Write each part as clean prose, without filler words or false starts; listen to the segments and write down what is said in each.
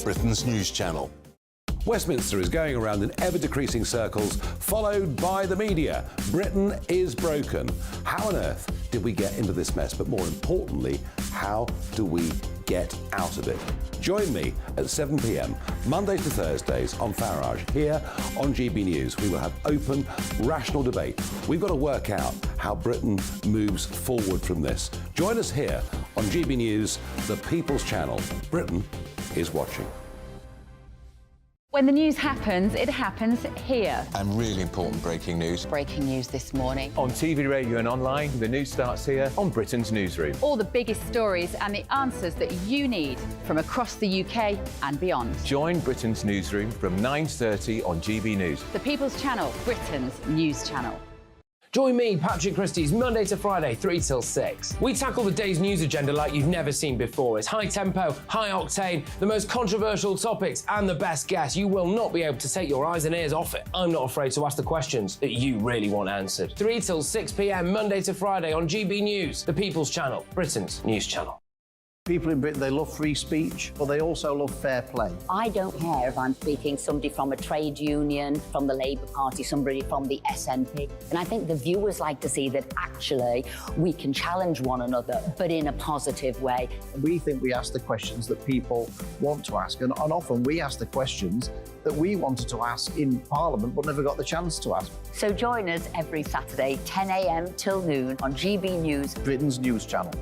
Britain's news channel. Westminster is going around in ever-decreasing circles, followed by the media. Britain is broken. How on earth did we get into this mess? But more importantly, how do we get out of it? Join me at 7 p.m, Mondays to Thursdays on Farage, here on GB News. We will have open, rational debate. We've got to work out how Britain moves forward from this. Join us here on GB News, the People's Channel. Britain is watching. When the news happens, it happens here. And really important breaking news. Breaking news this morning. On TV, radio and online, the news starts here on Britain's Newsroom. All the biggest stories and the answers that you need from across the UK and beyond. Join Britain's Newsroom from 9:30 on GB News. The People's Channel, Britain's news channel. Join me, Patrick Christie's, Monday to Friday, 3 till 6. We tackle the day's news agenda like you've never seen before. It's high tempo, high octane, the most controversial topics and the best guests. You will not be able to take your eyes and ears off it. I'm not afraid to ask the questions that you really want answered. 3 till 6 p.m, Monday to Friday on GB News, the People's Channel, Britain's news channel. People in Britain, they love free speech, but they also love fair play. I don't care if I'm speaking somebody from a trade union, from the Labour Party, somebody from the SNP. And I think the viewers like to see that actually we can challenge one another, but in a positive way. We think we ask the questions that people want to ask, and often we ask the questions that we wanted to ask in Parliament but never got the chance to ask. So join us every Saturday, 10 a.m. till noon on GB News, Britain's news channel.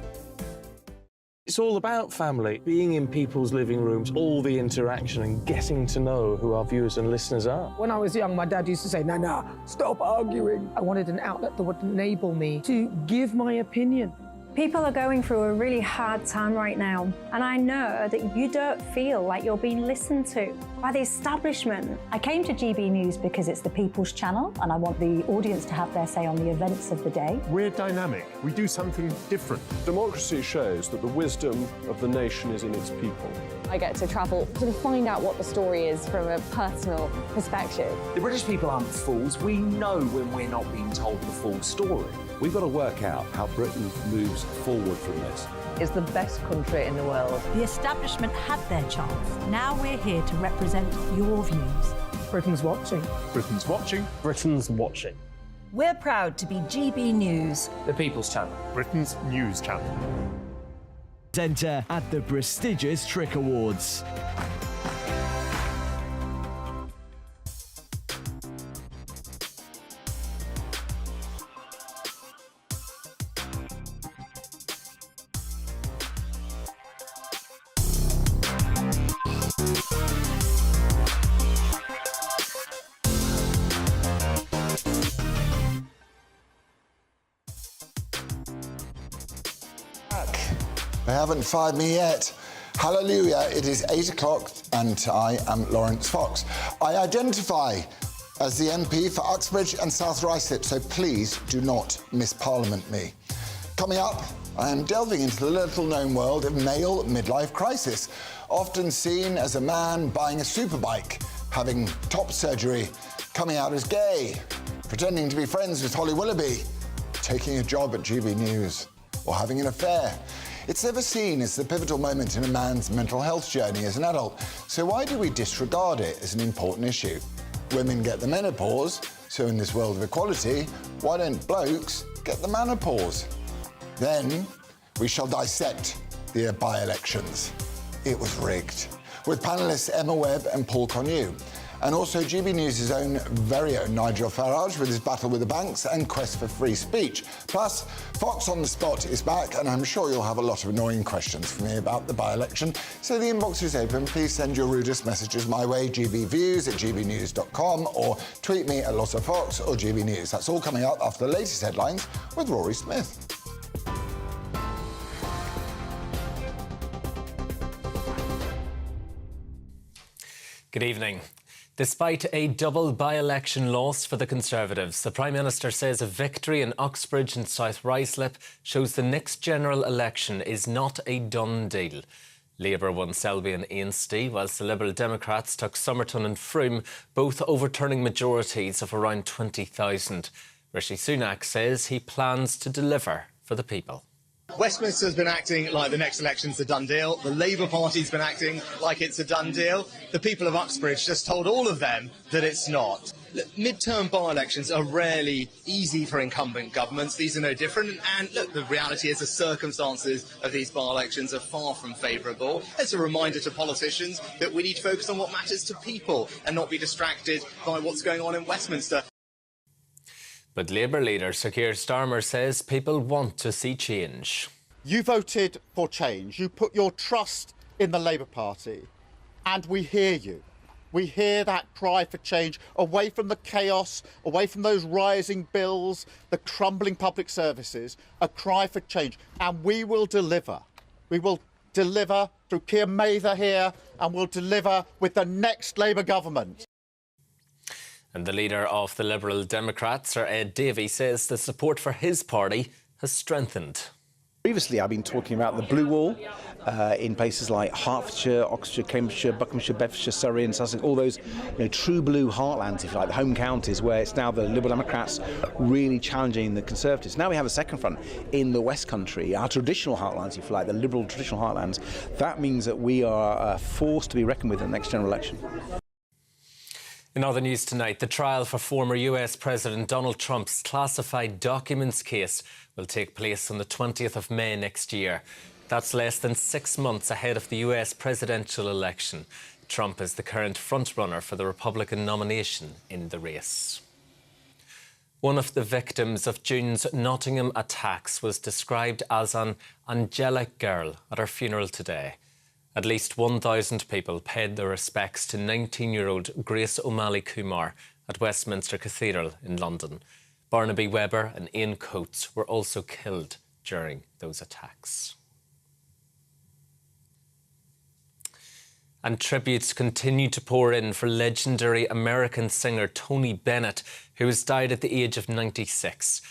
It's all about family, being in people's living rooms, all the interaction and getting to know who our viewers and listeners are. When I was young, my dad used to say, no, stop arguing. I wanted an outlet that would enable me to give my opinion. People are going through a really hard time right now, and I know that you don't feel like you're being listened to by the establishment. I came to GB News because it's the People's Channel, and I want the audience to have their say on the events of the day. We're dynamic. We do something different. Democracy shows that the wisdom of the nation is in its people. I get to travel to find out what the story is from a personal perspective. The British people aren't fools. We know when we're not being told the full story. We've got to work out how Britain moves forward from this. It's the best country in the world. The establishment had their chance. Now we're here to represent your views. Britain's watching. Britain's watching. Britain's watching. We're proud to be GB News, The People's Channel, Britain's news channel. Centre at the prestigious Trick Awards. They haven't fired me yet. Hallelujah, it is 8 o'clock and I am Laurence Fox. I identify as the MP for Uxbridge and South Ruislip, so please do not miss Parliament me. Coming up, I am delving into the little-known world of male midlife crisis, often seen as a man buying a superbike, having top surgery, coming out as gay, pretending to be friends with Holly Willoughby, taking a job at GB News, or having an affair. It's never seen as the pivotal moment in a man's mental health journey as an adult, so why do we disregard it as an important issue? Women get the menopause, so in this world of equality, why don't blokes get the menopause? Then we shall dissect the by-elections. It was rigged. With panellists Emma Webb and Paul Connew. And also GB News' own very own Nigel Farage with his battle with the banks and quest for free speech. Plus, Fox on the Spot is back, and I'm sure you'll have a lot of annoying questions for me about the by-election. So the inbox is open. Please send your rudest messages my way, gbviews@gbnews.com, or tweet me at Lotta Fox or GB News. That's all coming up after the latest headlines with Rory Smith. Good evening. Despite a double by-election loss for the Conservatives, the Prime Minister says a victory in Uxbridge and South Ruislip shows the next general election is not a done deal. Labour won Selby and Ainsty, whilst the Liberal Democrats took Somerton and Frome, both overturning majorities of around 20,000. Rishi Sunak says he plans to deliver for the people. Westminster's been acting like the next election's a done deal. The Labour Party's been acting like it's a done deal. The people of Uxbridge just told all of them that it's not. Look, mid-term by-elections are rarely easy for incumbent governments. These are no different. And look, the reality is the circumstances of these by-elections are far from favourable. It's a reminder to politicians that we need to focus on what matters to people and not be distracted by what's going on in Westminster. But Labour leader Sir Keir Starmer says people want to see change. You voted for change. You put your trust in the Labour Party. And we hear you. We hear that cry for change, away from the chaos, away from those rising bills, the crumbling public services, a cry for change. And we will deliver. We will deliver through Keir Mather here, and we'll deliver with the next Labour government. And the leader of the Liberal Democrats, Sir Ed Davey, says the support for his party has strengthened. Previously, I've been talking about the blue wall in places like Hertfordshire, Oxfordshire, Cambridgeshire, Buckinghamshire, Bedfordshire, Surrey and Sussex, all those true blue heartlands, if you like, the home counties, where it's now the Liberal Democrats really challenging the Conservatives. Now we have a second front in the West Country, our traditional heartlands, if you like, the Liberal traditional heartlands. That means that we are forced to be reckoned with in the next general election. In other news tonight, the trial for former US President Donald Trump's classified documents case will take place on the 20th of May next year. That's less than 6 months ahead of the US presidential election. Trump is the current frontrunner for the Republican nomination in the race. One of the victims of June's Nottingham attacks was described as an angelic girl at her funeral today. At least 1,000 people paid their respects to 19-year-old Grace O'Malley Kumar at Westminster Cathedral in London. Barnaby Webber and Ian Coates were also killed during those attacks. And tributes continue to pour in for legendary American singer Tony Bennett, who has died at the age of 96.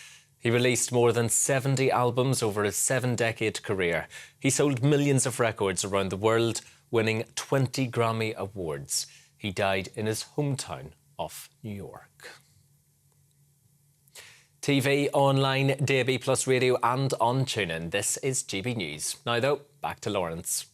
He released more than 70 albums over his 7-decade career. He sold millions of records around the world, winning 20 Grammy Awards. He died in his hometown of New York. TV, online, DAB+ radio and on TuneIn. This is GB News. Now though, back to Laurence.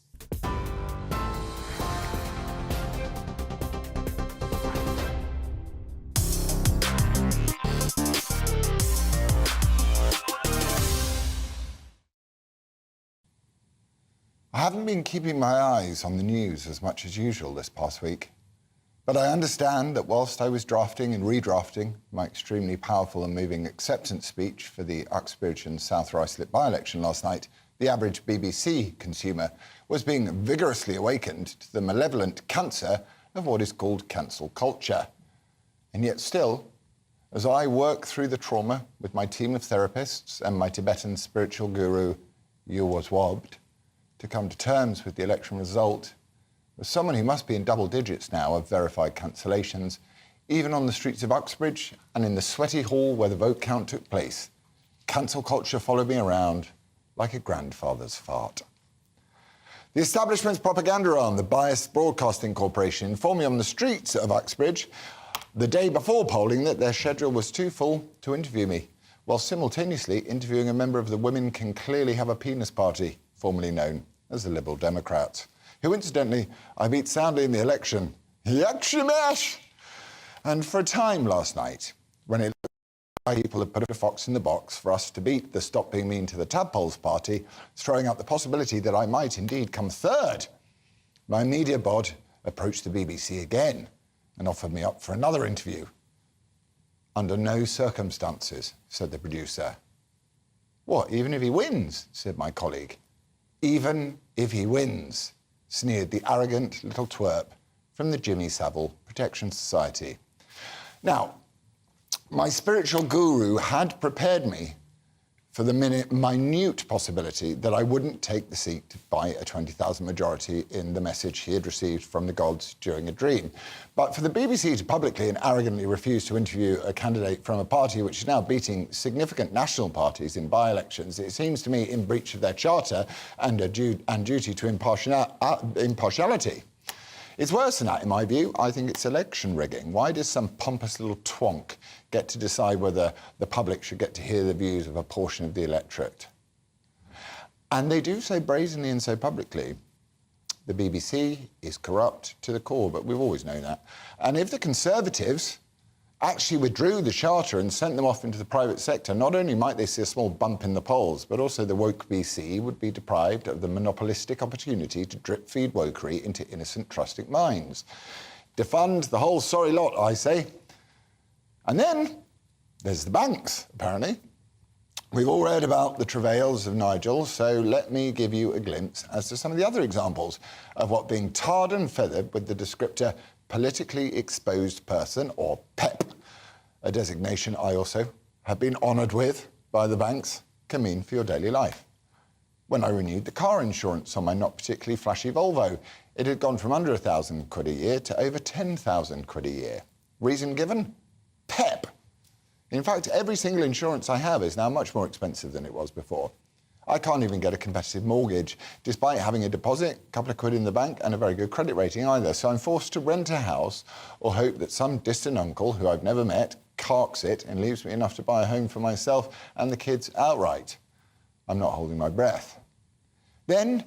I haven't been keeping my eyes on the news as much as usual this past week, but I understand that whilst I was drafting and redrafting my extremely powerful and moving acceptance speech for the Uxbridge and South Ruislip by-election last night, the average BBC consumer was being vigorously awakened to the malevolent cancer of what is called cancel culture. And yet still, as I work through the trauma with my team of therapists and my Tibetan spiritual guru, Yuwaswabd, to come to terms with the election result, as someone who must be in double digits now of verified cancellations, even on the streets of Uxbridge and in the sweaty hall where the vote count took place, cancel culture followed me around like a grandfather's fart. The establishment's propaganda arm, the Biased Broadcasting Corporation, informed me on the streets of Uxbridge the day before polling that their schedule was too full to interview me, while simultaneously interviewing a member of the Women Can Clearly Have a Penis Party, formerly known as the Liberal Democrats, who incidentally I beat soundly in the election. Yakshimash! And for a time last night, when it looked like people had put a fox in the box for us to beat the Stop Being Mean to the Tadpoles party, throwing out the possibility that I might indeed come third, my media bod approached the BBC again and offered me up for another interview. Under no circumstances, said the producer. What, even if he wins? Said my colleague. Even if he wins, sneered the arrogant little twerp from the Jimmy Savile Protection Society. Now, my spiritual guru had prepared me for the minute possibility that I wouldn't take the seat by a 20,000 majority in the message he had received from the gods during a dream. But for the BBC to publicly and arrogantly refuse to interview a candidate from a party which is now beating significant national parties in by-elections, it seems to me in breach of their charter and duty to impartiality. It's worse than that, in my view. I think it's election rigging. Why does some pompous little twonk get to decide whether the public should get to hear the views of a portion of the electorate? And they do so brazenly and so publicly. The BBC is corrupt to the core, but we've always known that. And if the Conservatives actually withdrew the charter and sent them off into the private sector, not only might they see a small bump in the polls, but also the woke BC would be deprived of the monopolistic opportunity to drip-feed wokery into innocent, trusting minds. Defund the whole sorry lot, I say. And then there's the banks, apparently. We've all read about the travails of Nigel, so let me give you a glimpse as to some of the other examples of what being tarred and feathered with the descriptor politically exposed person, or PEP, a designation I also have been honoured with by the banks, can mean for your daily life. When I renewed the car insurance on my not particularly flashy Volvo, it had gone from under £1,000 a year to over £10,000 a year. Reason given? PEP. In fact, every single insurance I have is now much more expensive than it was before. I can't even get a competitive mortgage, despite having a deposit, a couple of quid in the bank, and a very good credit rating either. So I'm forced to rent a house or hope that some distant uncle, who I've never met, carks it and leaves me enough to buy a home for myself and the kids outright. I'm not holding my breath. Then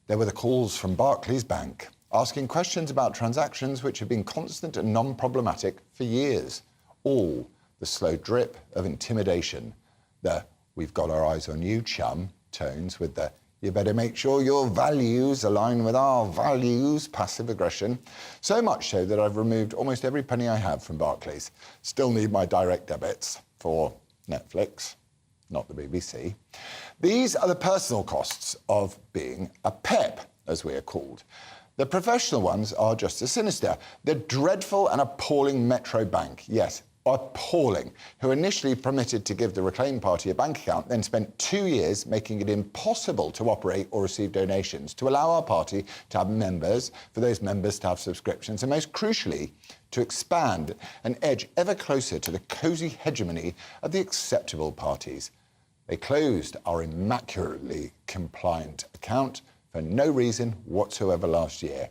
there were the calls from Barclays Bank, asking questions about transactions which have been constant and non-problematic for years. All the slow drip of intimidation, the "we've got our eyes on you, chum" tones with the "you better make sure your values align with our values" passive aggression, so much so that I've removed almost every penny I have from Barclays. Still need my direct debits for Netflix, not the BBC. These are the personal costs of being a PEP, as we are called. The professional ones are just as sinister. The dreadful and appalling Metro Bank, yes, appalling, who initially permitted to give the Reclaim Party a bank account, then spent 2 years making it impossible to operate or receive donations, to allow our party to have members, for those members to have subscriptions, and most crucially, to expand and edge ever closer to the cosy hegemony of the acceptable parties. They closed our immaculately compliant account for no reason whatsoever last year.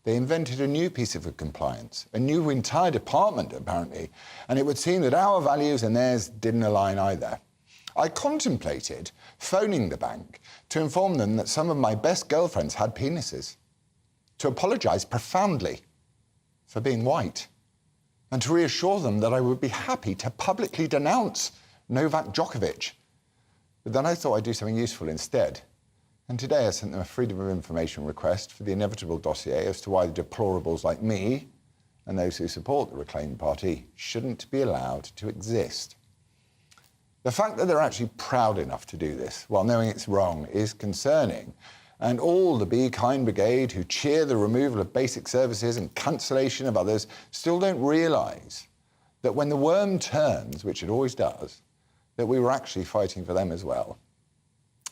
They invented a new piece of compliance, a new entire department, apparently, and it would seem that our values and theirs didn't align either. I contemplated phoning the bank to inform them that some of my best girlfriends had penises, to apologise profoundly for being white, and to reassure them that I would be happy to publicly denounce Novak Djokovic. But then I thought I'd do something useful instead. And today I sent them a Freedom of Information request for the inevitable dossier as to why the deplorables like me and those who support the Reclaim Party shouldn't be allowed to exist. The fact that they're actually proud enough to do this while knowing it's wrong is concerning. And all the Be Kind Brigade who cheer the removal of basic services and cancellation of others still don't realise that when the worm turns, which it always does, that we were actually fighting for them as well.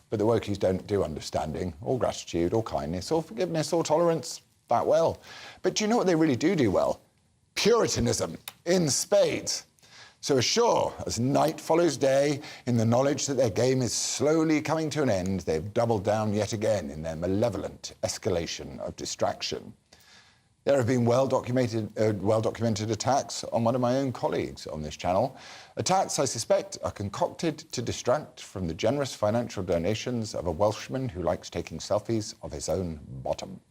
But the wokies don't do understanding, or gratitude, or kindness, or forgiveness, or tolerance that well. But do you know what they really do well? Puritanism, in spades. So as sure as night follows day, in the knowledge that their game is slowly coming to an end, they've doubled down yet again in their malevolent escalation of distraction. There have been well-documented attacks on one of my own colleagues on this channel. Attacks, I suspect, are concocted to distract from the generous financial donations of a Welshman who likes taking selfies of his own bottom.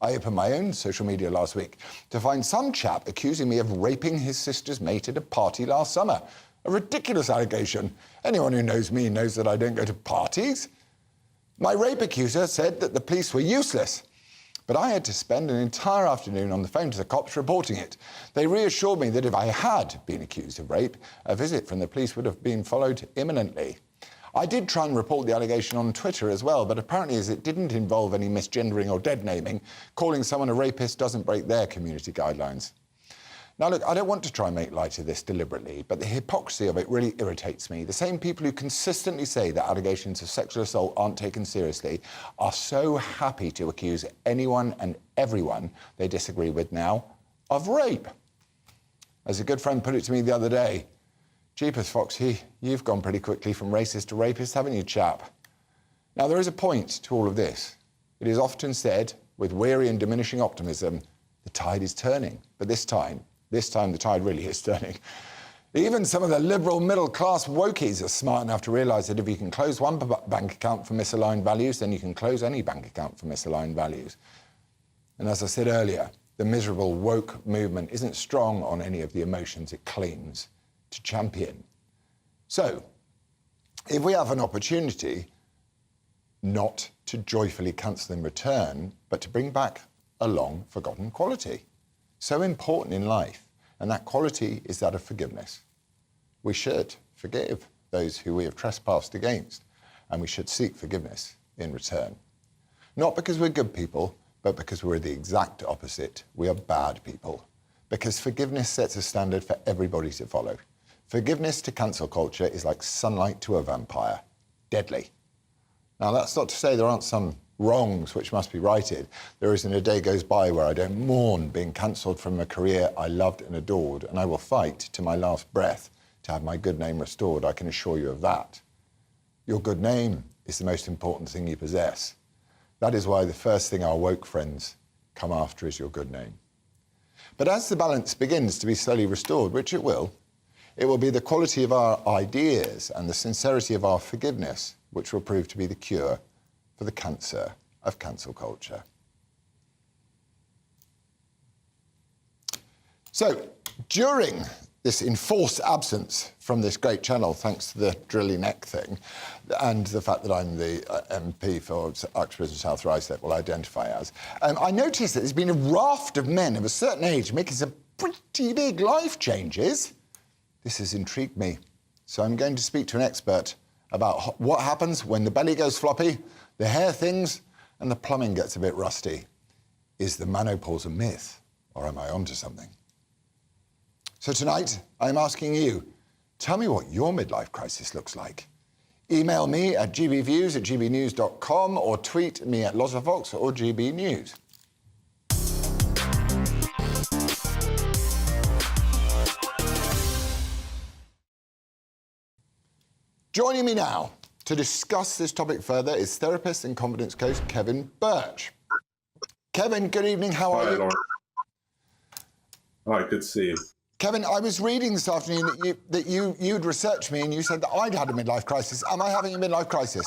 I opened my own social media last week to find some chap accusing me of raping his sister's mate at a party last summer. A ridiculous allegation. Anyone who knows me knows that I don't go to parties. My rape accuser said that the police were useless. But I had to spend an entire afternoon on the phone to the cops reporting it. They reassured me that if I had been accused of rape, a visit from the police would have been followed imminently. I did try and report the allegation on Twitter as well, but apparently as it didn't involve any misgendering or dead naming, calling someone a rapist doesn't break their community guidelines. Now look, I don't want to try and make light of this deliberately, but the hypocrisy of it really irritates me. The same people who consistently say that allegations of sexual assault aren't taken seriously are so happy to accuse anyone and everyone they disagree with now of rape. As a good friend put it to me the other day, "Jeepers, Foxy, you've gone pretty quickly from racist to rapist, haven't you, chap?" Now, there is a point to all of this. It is often said, with weary and diminishing optimism, the tide is turning. But this time the tide really is turning. Even some of the liberal middle-class wokies are smart enough to realise that if you can close one bank account for misaligned values, then you can close any bank account for misaligned values. And as I said earlier, the miserable woke movement isn't strong on any of the emotions it claims to champion. So, if we have an opportunity not to joyfully cancel in return, but to bring back a long-forgotten quality, so important in life, and that quality is that of forgiveness. We should forgive those who we have trespassed against, and we should seek forgiveness in return. Not because we're good people, but because we're the exact opposite. We are bad people. Because forgiveness sets a standard for everybody to follow. Forgiveness to cancel culture is like sunlight to a vampire. Deadly. Now, that's not to say there aren't some wrongs which must be righted. There isn't a day goes by where I don't mourn being cancelled from a career I loved and adored, and I will fight to my last breath to have my good name restored. I can assure you of that. Your good name is the most important thing you possess. That is why the first thing our woke friends come after is your good name. But as the balance begins to be slowly restored, which it will be the quality of our ideas and the sincerity of our forgiveness which will prove to be the cure for the cancer of cancel culture. So, during this enforced absence from this great channel, thanks to the drilly neck thing, and the fact that I'm the MP for Uxbridge and South Ruislip, will identify as, I noticed that there's been a raft of men of a certain age making some pretty big life changes. This has intrigued me, so I'm going to speak to an expert about what happens when the belly goes floppy, the hair things, and the plumbing gets a bit rusty. Is the menopause a myth, or am I onto something? So tonight, I'm asking you, tell me what your midlife crisis looks like. Email me at gbviews@gbnews.com or tweet me at Laurence Fox or GBNews. Joining me now to discuss this topic further is therapist and confidence coach Kevin Birch. Kevin, good evening. How are you? Laurence. Hi, good to see you. Kevin, I was reading this afternoon that you'd researched me and you said that I'd had a midlife crisis. Am I having a midlife crisis?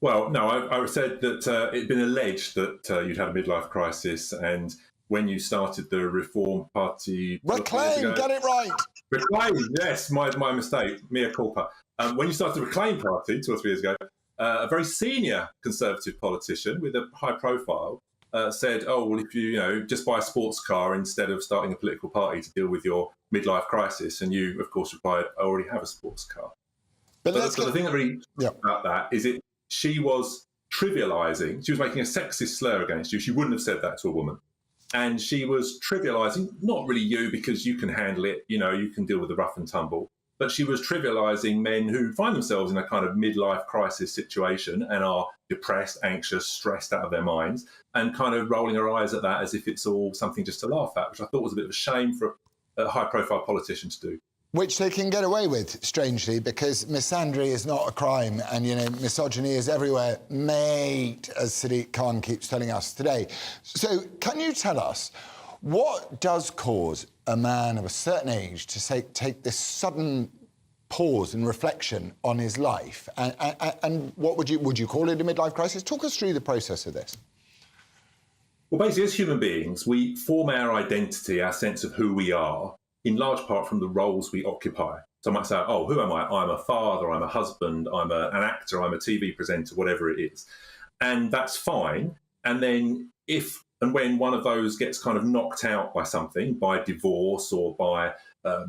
Well, no, I said that it'd been alleged that you'd had a midlife crisis, and when you started the Reform Party... Reclaim, get it right! Reclaim, yes, my mistake, mea culpa. When you started the Reclaim Party 2 or 3 years ago, a very senior Conservative politician with a high profile said, oh, well, if you just buy a sports car instead of starting a political party to deal with your midlife crisis, and you, of course, replied, I already have a sports car. But the thing that really about that is she was trivialising, she was making a sexist slur against you. She wouldn't have said that to a woman. And she was trivialising, not really you, because you can handle it, you can deal with the rough and tumble, but she was trivialising men who find themselves in a kind of midlife crisis situation and are depressed, anxious, stressed out of their minds, and kind of rolling her eyes at that as if it's all something just to laugh at, which I thought was a bit of a shame for a high-profile politician to do. Which they can get away with, strangely, because misandry is not a crime and, misogyny is everywhere, mate, as Sadiq Khan keeps telling us today. So can you tell us, what does cause a man of a certain age to take this sudden pause and reflection on his life? And what would you call it a midlife crisis? Talk us through the process of this. Well, basically, as human beings, we form our identity, our sense of who we are, in large part from the roles we occupy. So I might say, oh, who am I? I'm a father, I'm a husband, I'm an actor, I'm a TV presenter, whatever it is. And that's fine. And then if and when one of those gets kind of knocked out by something, by divorce or by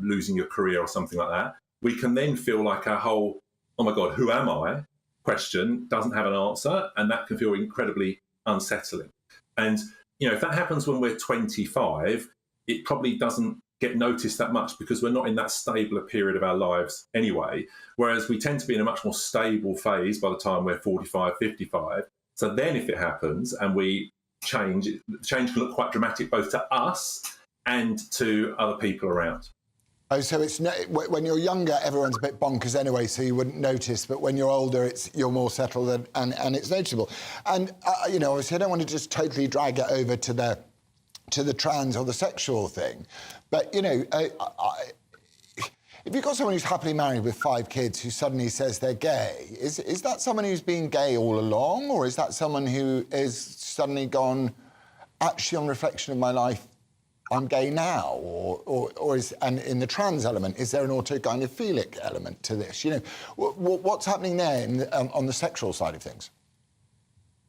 losing your career or something like that, we can then feel like our whole, oh my God, who am I? Question doesn't have an answer. And that can feel incredibly unsettling. And, if that happens when we're 25, it probably doesn't get noticed that much because we're not in that stabler period of our lives anyway, whereas we tend to be in a much more stable phase by the time we're 45, 55. So then if it happens and we change, the change can look quite dramatic both to us and to other people around. Oh, so it's when you're younger, everyone's a bit bonkers anyway, so you wouldn't notice. But when you're older, you're more settled and it's noticeable. And obviously, I don't want to just totally drag it over to the trans or the sexual thing, but If you've got someone who's happily married with 5 kids who suddenly says they're gay, is that someone who's been gay all along, or is that someone who is suddenly gone, actually, on reflection of my life, I'm gay now? Or is, and in the trans element, is there an autogynephilic element to this? You know, what's happening there on the sexual side of things?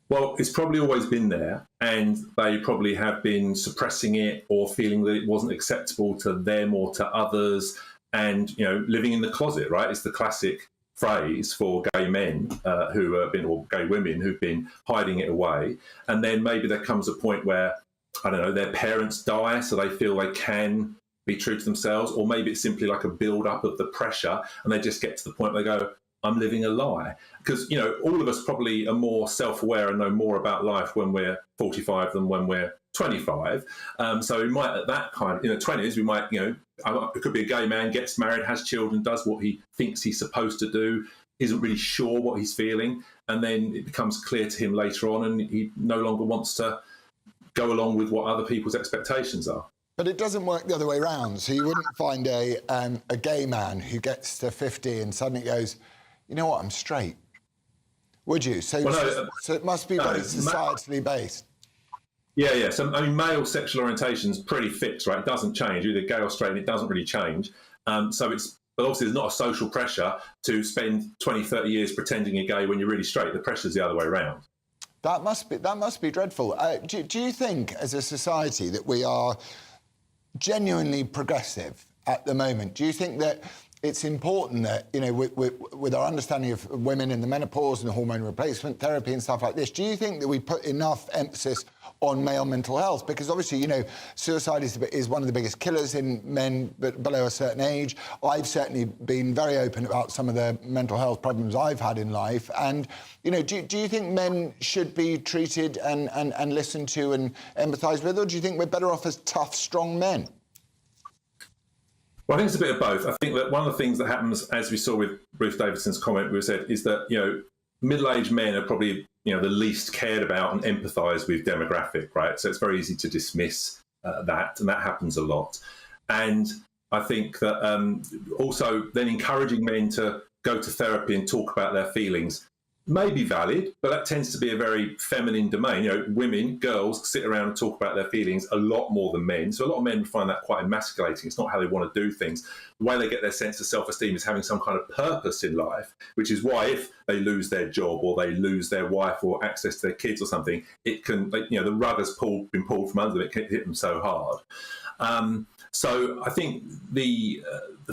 Well, it's probably always been there, and they probably have been suppressing it or feeling that it wasn't acceptable to them or to others, and, you know, living in the closet, right? It's the classic phrase for gay men who have been, or gay women who've been hiding it away. And then maybe there comes a point where, I don't know, their parents die, so they feel they can be true to themselves, or maybe it's simply like a build-up of the pressure, and they just get to the point where they go, I'm living a lie. Because, you know, all of us probably are more self-aware and know more about life when we're 45 than when we're 25. So we might, at that kind of, 20s, we might, it could be a gay man, gets married, has children, does what he thinks he's supposed to do, isn't really sure what he's feeling, and then it becomes clear to him later on, and he no longer wants to go along with what other people's expectations are. But it doesn't work the other way around. So you wouldn't find a gay man who gets to 50 and suddenly goes, you know what, I'm straight. Would you? So, so it must be very societally based. Yeah. So, I mean, male sexual orientation is pretty fixed, right? It doesn't change. You're either gay or straight, and it doesn't really change. So it's, but obviously there's not a social pressure to spend 20, 30 years pretending you're gay when you're really straight. The pressure's the other way around. That must be dreadful. Do you think, as a society, that we are genuinely progressive at the moment? Do you think that it's important that, with our understanding of women in the menopause and hormone replacement therapy and stuff like this, do you think that we put enough emphasis on male mental health? Because obviously, suicide is one of the biggest killers in men below a certain age. I've certainly been very open about some of the mental health problems I've had in life. And, do you think men should be treated and listened to and empathised with, or do you think we're better off as tough, strong men? Well, I think it's a bit of both. I think that one of the things that happens, as we saw with Ruth Davidson's comment, we said, is that, middle-aged men are probably, the least cared about and empathise with demographic, right? So it's very easy to dismiss that, and that happens a lot. And I think that also then encouraging men to go to therapy and talk about their feelings may be valid, but that tends to be a very feminine domain. Women, girls sit around and talk about their feelings a lot more than men. So a lot of men find that quite emasculating. It's not how they want to do things. The way they get their sense of self-esteem is having some kind of purpose in life, which is why if they lose their job or they lose their wife or access to their kids or something, it can, the rug has been pulled from under them. It can hit them so hard. So I think the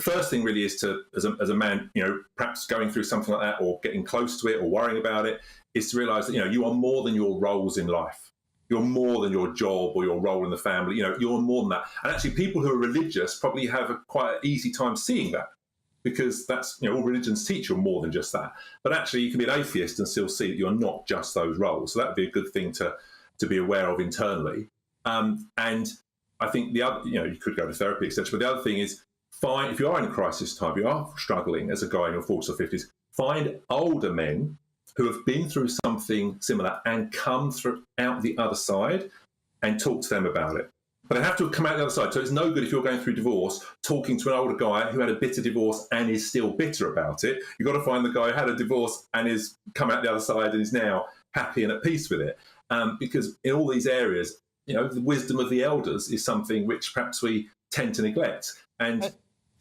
first thing really is to, as a man, perhaps going through something like that or getting close to it or worrying about it, is to realise that, you are more than your roles in life. You're more than your job or your role in the family. You're more than that. And actually, people who are religious probably have quite an easy time seeing that, because that's, all religions teach you're more than just that. But actually, you can be an atheist and still see that you're not just those roles. So that would be a good thing to be aware of internally. And I think the other, you could go to therapy, etc. But the other thing is, if you are in a crisis time, you are struggling as a guy in your 40s or 50s, find older men who have been through something similar and come out the other side and talk to them about it. But they have to come out the other side. So it's no good if you're going through divorce, talking to an older guy who had a bitter divorce and is still bitter about it. You've got to find the guy who had a divorce and is come out the other side and is now happy and at peace with it. Because in all these areas, the wisdom of the elders is something which perhaps we tend to neglect. And,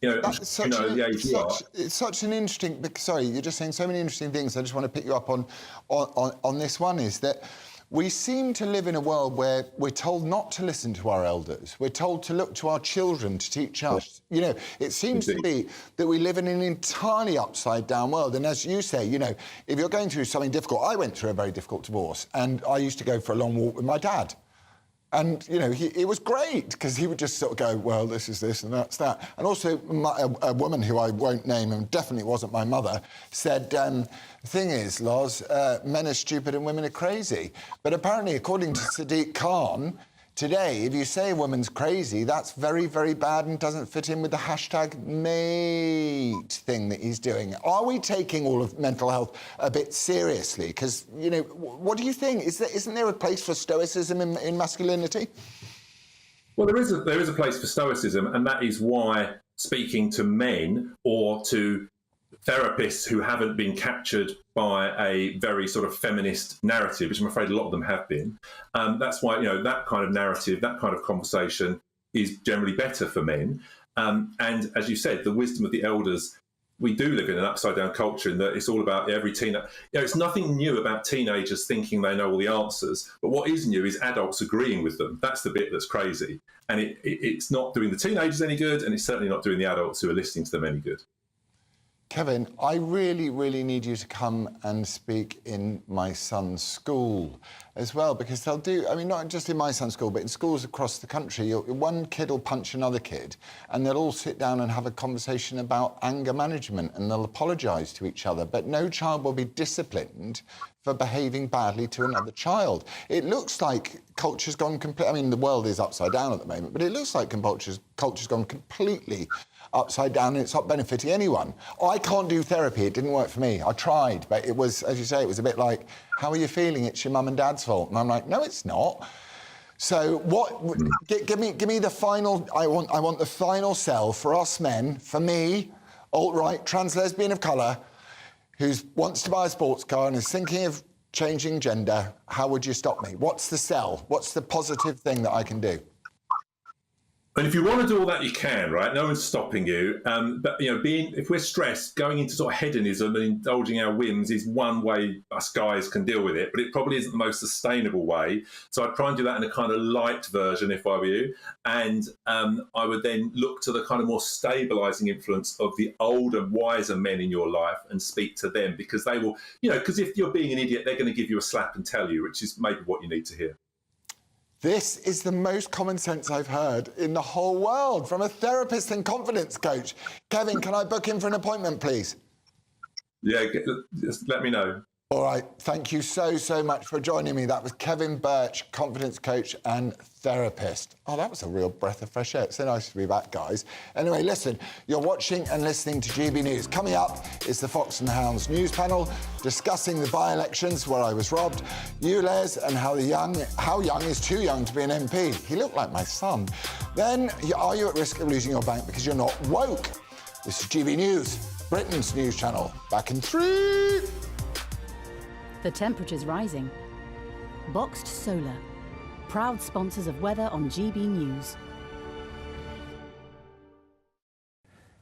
it's such an interesting... Sorry, you're just saying so many interesting things. I just want to pick you up on this one, is that we seem to live in a world where we're told not to listen to our elders. We're told to look to our children to teach us. It seems to be that we live in an entirely upside-down world. And as you say, if you're going through something difficult... I went through a very difficult divorce, and I used to go for a long walk with my dad. And, it was great, because he would just sort of go, well, this is this and that's that. And also a woman who I won't name, and definitely wasn't my mother, said, the thing is, Loz, men are stupid and women are crazy. But apparently, according to Sadiq Khan, today, if you say a woman's crazy, that's very, very bad and doesn't fit in with the #mate thing that he's doing. Are we taking all of mental health a bit seriously? Because, what do you think? Isn't there a place for stoicism in masculinity? Well, there is a place for stoicism, and that is why speaking to men or to therapists who haven't been captured by a very sort of feminist narrative, which I'm afraid a lot of them have been. That's why, that kind of narrative, that kind of conversation is generally better for men. And as you said, the wisdom of the elders, we do live in an upside-down culture in that it's all about every teenager. It's nothing new about teenagers thinking they know all the answers, but what is new is adults agreeing with them. That's the bit that's crazy. And it's not doing the teenagers any good, and it's certainly not doing the adults who are listening to them any good. Kevin, I really, really need you to come and speak in my son's school as well, because they'll do, not just in my son's school, but in schools across the country, one kid will punch another kid and they'll all sit down and have a conversation about anger management and they'll apologise to each other, but no child will be disciplined for behaving badly to another child. It looks like culture's gone completely, the world is upside down at the moment, but it looks like culture's gone completely upside down and it's not benefiting anyone. I can't do therapy, it didn't work for me. I tried, but it was, as you say, it was a bit like, how are you feeling? It's your mum and dad's fault. And I'm like, no, it's not. So give me the final, I want the final sell for us men, for me, alt-right, trans lesbian of colour, who wants to buy a sports car and is thinking of changing gender. How would you stop me? What's the sell? What's the positive thing that I can do? And if you want to do all that, you can, right? No one's stopping you. But if we're stressed, going into sort of hedonism and indulging our whims is one way us guys can deal with it, but it probably isn't the most sustainable way. So I'd try and do that in a kind of light version, if I were you. And I would then look to the kind of more stabilising influence of the older, wiser men in your life and speak to them, because they will, because if you're being an idiot, they're going to give you a slap and tell you, which is maybe what you need to hear. This is the most common sense I've heard in the whole world from a therapist and confidence coach. Kevin, can I book in for an appointment, please? Yeah, just let me know. All right, thank you so much for joining me. That was Kevin Birch, confidence coach and therapist. Oh, that was a real breath of fresh air. It's so nice to be back, guys. Anyway, listen, you're watching and listening to GB News. Coming up is the Fox and the Hounds news panel discussing the by-elections where I was robbed, ULEZ and how young is too young to be an MP. He looked like my son. Then, are you at risk of losing your bank because you're not woke? This is GB News, Britain's news channel. Back in 3. The temperature's rising. Boxed Solar, proud sponsors of weather on GB News.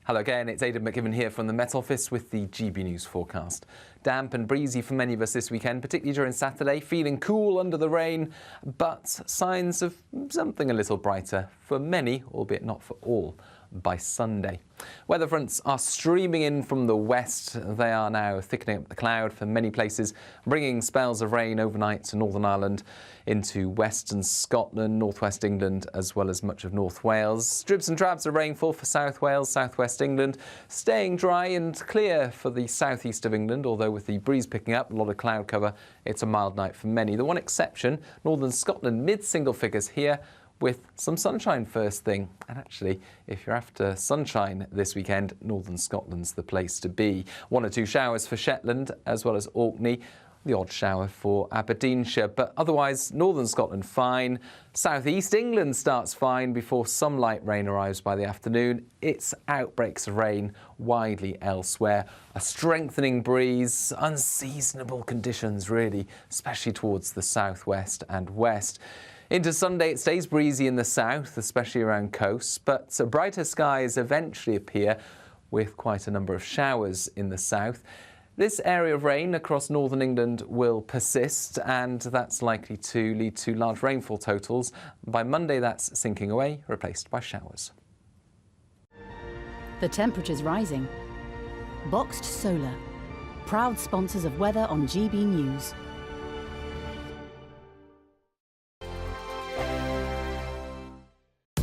Hello again, it's Aidan McGibbon here from the Met Office with the GB News forecast. Damp and breezy for many of us this weekend, particularly during Saturday, feeling cool under the rain, but signs of something a little brighter for many, albeit not for all, by Sunday. Weather fronts are streaming in from the west. They are now thickening up the cloud for many places, bringing spells of rain overnight to Northern Ireland, into western Scotland, northwest England, as well as much of North Wales. Dribs and drabs of rainfall for South Wales, southwest England, staying dry and clear for the southeast of England, although with the breeze picking up, a lot of cloud cover, it's a mild night for many. The one exception, northern Scotland, mid-single figures here, with some sunshine first thing. And actually, if you're after sunshine this weekend, northern Scotland's the place to be. 1 or 2 showers for Shetland, as well as Orkney. The odd shower for Aberdeenshire, but otherwise northern Scotland fine. Southeast England starts fine before some light rain arrives by the afternoon. It's outbreaks of rain widely elsewhere. A strengthening breeze, unseasonable conditions really, especially towards the southwest and west. Into Sunday, it stays breezy in the south, especially around coasts, but brighter skies eventually appear with quite a number of showers in the south. This area of rain across northern England will persist, and that's likely to lead to large rainfall totals. By Monday, that's sinking away, replaced by showers. The temperature's rising. Boxed Solar, proud sponsors of weather on GB News.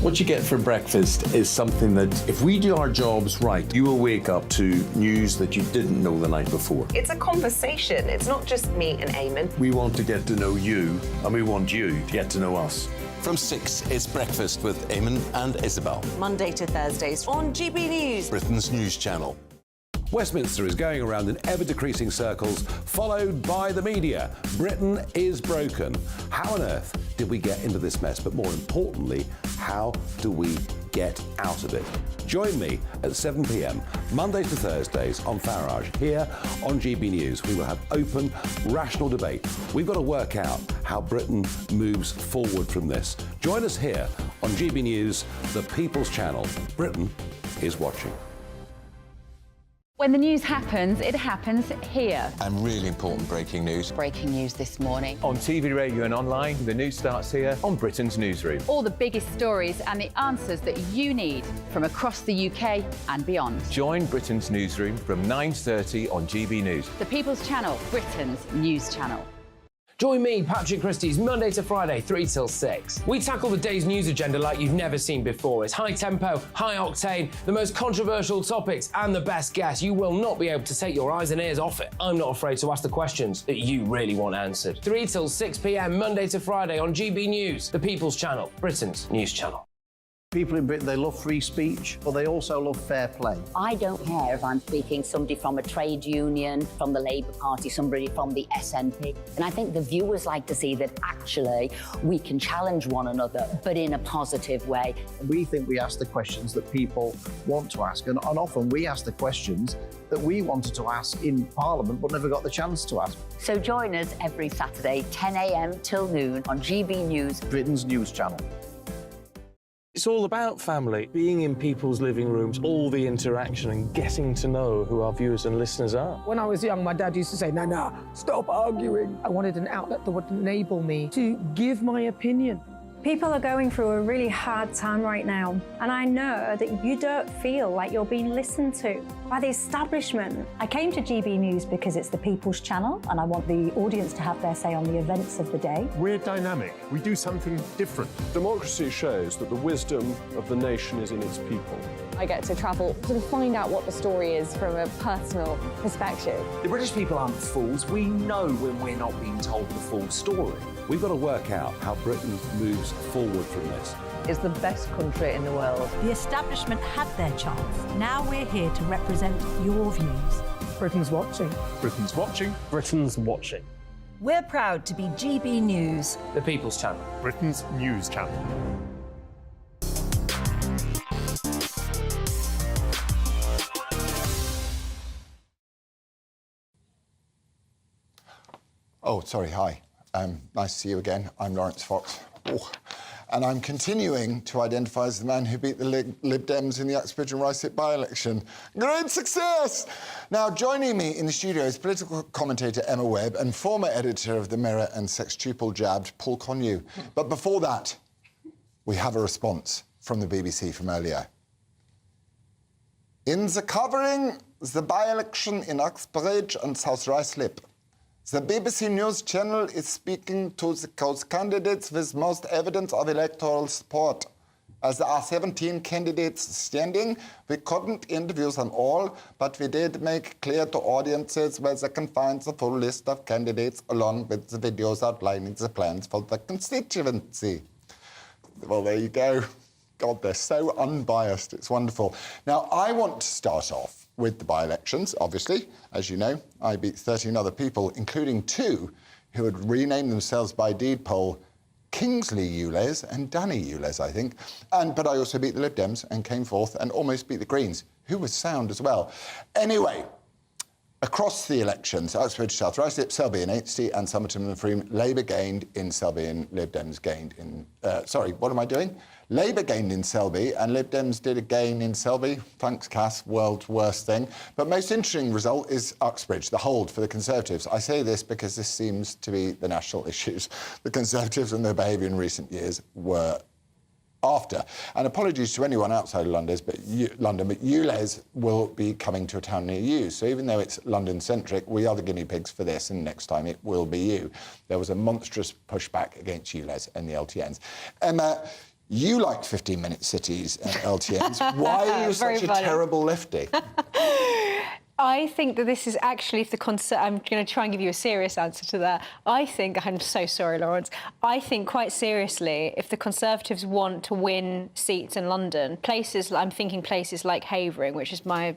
What you get for breakfast is something that, if we do our jobs right, you will wake up to news that you didn't know the night before. It's a conversation. It's not just me and Eamon. We want to get to know you, and we want you to get to know us. From 6, it's Breakfast with Eamon and Isabel. Monday to Thursdays on GB News, Britain's news channel. Westminster is going around in ever-decreasing circles, followed by the media. Britain is broken. How on earth did we get into this mess? But more importantly, how do we get out of it? Join me at 7 p.m, Mondays to Thursdays on Farage, here on GB News. We will have open, rational debate. We've got to work out how Britain moves forward from this. Join us here on GB News, the People's Channel. Britain is watching. When the news happens, it happens here. And really important breaking news. Breaking news this morning. On TV, radio and online, the news starts here on Britain's newsroom. All the biggest stories and the answers that you need from across the UK and beyond. Join Britain's newsroom from 9:30 on GB News. The People's Channel, Britain's news channel. Join me, Patrick Christie's Monday to Friday, 3 till 6. We tackle the day's news agenda like you've never seen before. It's high tempo, high octane, the most controversial topics and the best guests. You will not be able to take your eyes and ears off it. I'm not afraid to ask the questions that you really want answered. 3 till 6 p.m, Monday to Friday on GB News, the People's Channel, Britain's news channel. People in Britain, they love free speech, but they also love fair play. I don't care if I'm speaking somebody from a trade union, from the Labour Party, somebody from the SNP. And I think the viewers like to see that actually we can challenge one another, but in a positive way. We think we ask the questions that people want to ask, and often we ask the questions that we wanted to ask in Parliament but never got the chance to ask. So join us every Saturday, 10 a.m. till noon on GB News, Britain's news channel. It's all about family, being in people's living rooms, all the interaction and getting to know who our viewers and listeners are. When I was young, my dad used to say, no, stop arguing. I wanted an outlet that would enable me to give my opinion. People are going through a really hard time right now, and I know that you don't feel like you're being listened to by the establishment. I came to GB News because it's the People's Channel, and I want the audience to have their say on the events of the day. We're dynamic. We do something different. Democracy shows that the wisdom of the nation is in its people. I get to travel, sort of find out what the story is from a personal perspective. The British people aren't fools. We know when we're not being told the full story. We've got to work out how Britain moves forward from this. It's the best country in the world. The establishment had their chance. Now we're here to represent your views. Britain's watching. Britain's watching. Britain's watching. We're proud to be GB News, the People's Channel, Britain's news channel. Oh, sorry, hi. Nice to see you again. I'm Laurence Fox. Oh. And I'm continuing to identify as the man who beat the Lib Dems in the Uxbridge and Ruislip by-election. Great success! Now, joining me in the studio is political commentator Emma Webb and former editor of The Mirror and sextuple-jabbed Paul Connew. But before that, we have a response from the BBC from earlier. In the covering the by-election in Uxbridge and South Ruislip, the BBC News channel is speaking to those candidates with most evidence of electoral support. As there are 17 candidates standing, we couldn't interview them all, but we did make clear to audiences where they can find the full list of candidates along with the videos outlining the plans for the constituency. Well, there you go. God, they're so unbiased. It's wonderful. Now, I want to start off with the by-elections, obviously. As you know, I beat 13 other people, including 2 who had renamed themselves by deed poll Kingsley Ulez and Danny Ulez, I think. But I also beat the Lib Dems and came fourth and almost beat the Greens, who was sound as well. Anyway, across the elections, Uxbridge, South Ruislip, Selby and Hastings and Somerton and Freem, Labour gained in Selby and Lib Dems gained in... sorry, what am I doing? Labour gained in Selby and Lib Dems did a gain in Selby. Thanks, Cass, world's worst thing. But most interesting result is Uxbridge, the hold for the Conservatives. I say this because this seems to be the national issues. The Conservatives and their behaviour in recent years were after. And apologies to anyone outside of London, but Ulez will be coming to a town near you. So even though it's London-centric, we are the guinea pigs for this, and next time it will be you. There was a monstrous pushback against Ulez and the LTNs. Emma, you like 15-minute cities and LTNs. Why are you such a terrible lefty? I think that this is actually, if the I'm going to try and give you a serious answer to that. I'm so sorry, Laurence. I think quite seriously, if the Conservatives want to win seats in London, I'm thinking places like Havering, which is my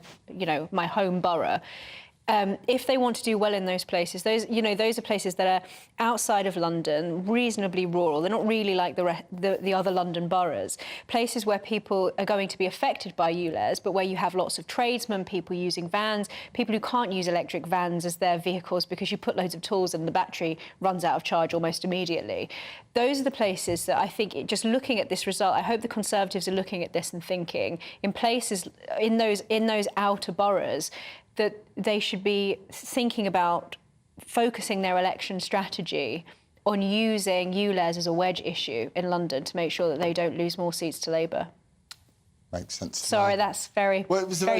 home borough. If they want to do well in those places, those are places that are outside of London, reasonably rural. They're not really like the other London boroughs. Places where people are going to be affected by ULEZ, but where you have lots of tradesmen, people using vans, people who can't use electric vans as their vehicles because you put loads of tools and the battery runs out of charge almost immediately. Those are the places that I think, just looking at this result, I hope the Conservatives are looking at this and thinking, in places, in those outer boroughs, that they should be thinking about focusing their election strategy on using ULEZ as a wedge issue in London to make sure that they don't lose more seats to Labour. Makes sense. Sorry, that's very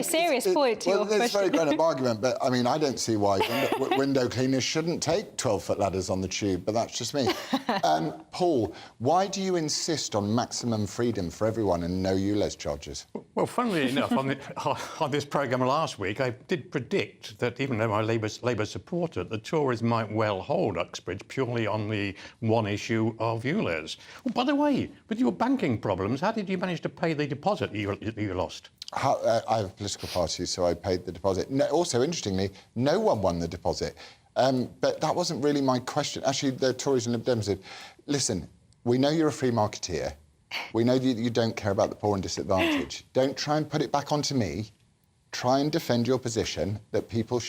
serious point to your question. It's a very grown-up argument, but I mean, I don't see why window cleaners shouldn't take 12-foot ladders on the tube, but that's just me. Paul, why do you insist on maximum freedom for everyone and no ULEZ charges? Well, funnily enough, on this programme last week, I did predict that even though I'm a Labour supporter, the Tories might well hold Uxbridge purely on the one issue of ULEZ. Oh, by the way, with your banking problems, how did you manage to pay the deposit you lost? I have a political party, so I paid the deposit. No, also, interestingly, no one won the deposit. But that wasn't really my question. Actually, the Tories and Lib Dems said, listen, we know you're a free marketeer. We know that you don't care about the poor and disadvantaged. Don't try and put it back onto me. Try and defend your position that people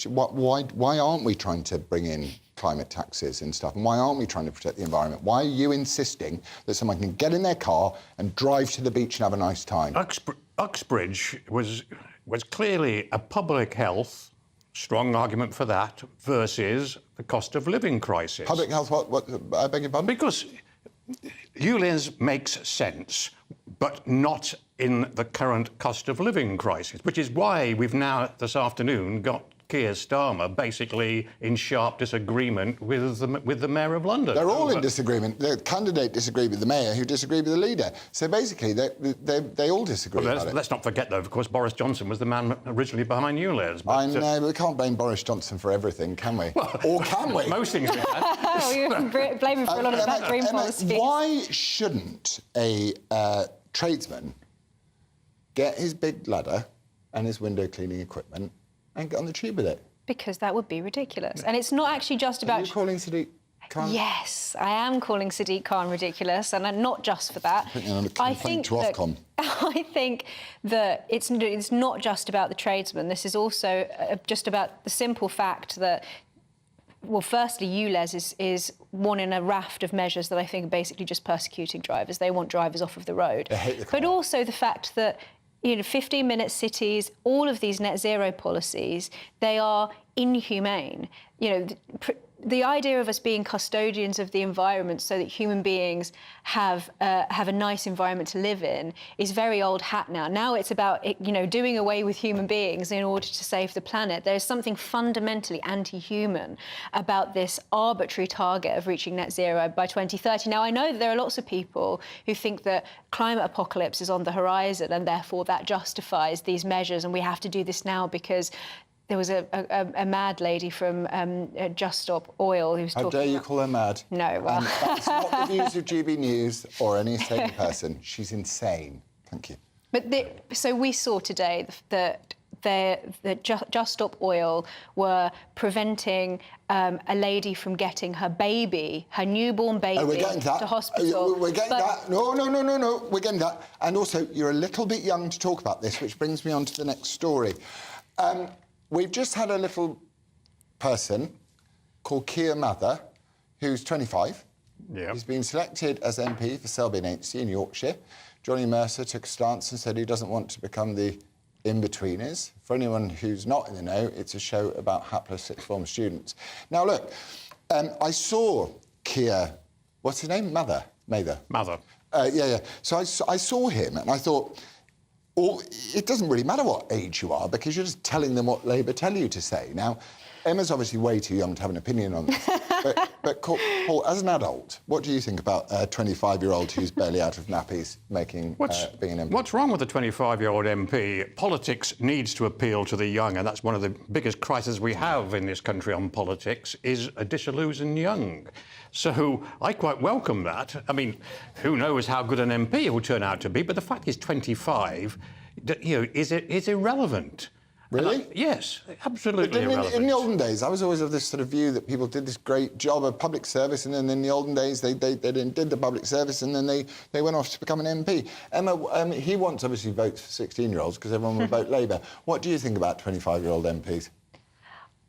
why aren't we trying to bring in climate taxes and stuff? And why aren't we trying to protect the environment? Why are you insisting that someone can get in their car and drive to the beach and have a nice time? Uxbridge was clearly a public health, strong argument for that, versus the cost of living crisis. Public health, what I beg your pardon? Because ULEZ makes sense, but not in the current cost of living crisis, which is why we've now, this afternoon, got Keir Starmer basically in sharp disagreement with the Mayor of London. They're all in disagreement. The candidate disagreed with the Mayor, who disagreed with the leader. So basically, they all disagree about it. Let's not forget, though, of course, Boris Johnson was the man originally behind ULEZ. I know, but we can't blame Boris Johnson for everything, can we? Well, or can we? Most things we can. We blame him for a lot of the bad green policies. Why shouldn't a tradesman get his big ladder and his window cleaning equipment and get on the tube with it? Because that would be ridiculous. And it's not actually just about... Are you calling Sadiq Khan? Yes, I am calling Sadiq Khan ridiculous, and not just for that. I think that it's not just about the tradesman. This is also just about the simple fact that, well, firstly, ULEZ is one in a raft of measures that I think are basically just persecuting drivers. They want drivers off of the road. They hate the car. But also the fact that 15-minute cities, all of these net zero policies, they are inhumane. The idea of us being custodians of the environment so that human beings have a nice environment to live in is very old hat now. Now it's about doing away with human beings in order to save the planet. There's something fundamentally anti-human about this arbitrary target of reaching net zero by 2030. Now, I know that there are lots of people who think that climate apocalypse is on the horizon and therefore that justifies these measures and we have to do this now because there was a mad lady from Just Stop Oil who was talking... How dare you call her mad? No, well... That's not the views of GB News or any sane person. She's insane. Thank you. But so we saw today that Just Stop Oil were preventing a lady from getting her newborn baby, to hospital. We're getting that. No. We're getting that. And also, you're a little bit young to talk about this, which brings me on to the next story. We've just had a little person called Keir Mather, who's 25. Yep. He's been selected as MP for Selby and Aintree in Yorkshire. Johnny Mercer took a stance and said he doesn't want to become the in-betweeners. For anyone who's not in the know, it's a show about hapless sixth form students. Now, look, I saw Keir... What's his name? Mather. Yeah. So I saw him and I thought... it doesn't really matter what age you are because you're just telling them what Labour tell you to say. Now, Emma's obviously way too young to have an opinion on this. but Paul, as an adult, what do you think about a 25-year-old who's barely out of nappies being an MP? What's wrong with a 25-year-old MP? Politics needs to appeal to the young, and that's one of the biggest crises we have in this country on politics, is a disillusioned young. So I quite welcome that. I mean, who knows how good an MP he'll turn out to be, but the fact he's 25, is irrelevant. Really? Yes, absolutely irrelevant. In the olden days, I was always of this sort of view that people did this great job of public service, and then in the olden days they did the public service, and then they went off to become an MP. Emma, he wants obviously votes for 16-year-olds because everyone will vote Labour. What do you think about 25-year-old MPs?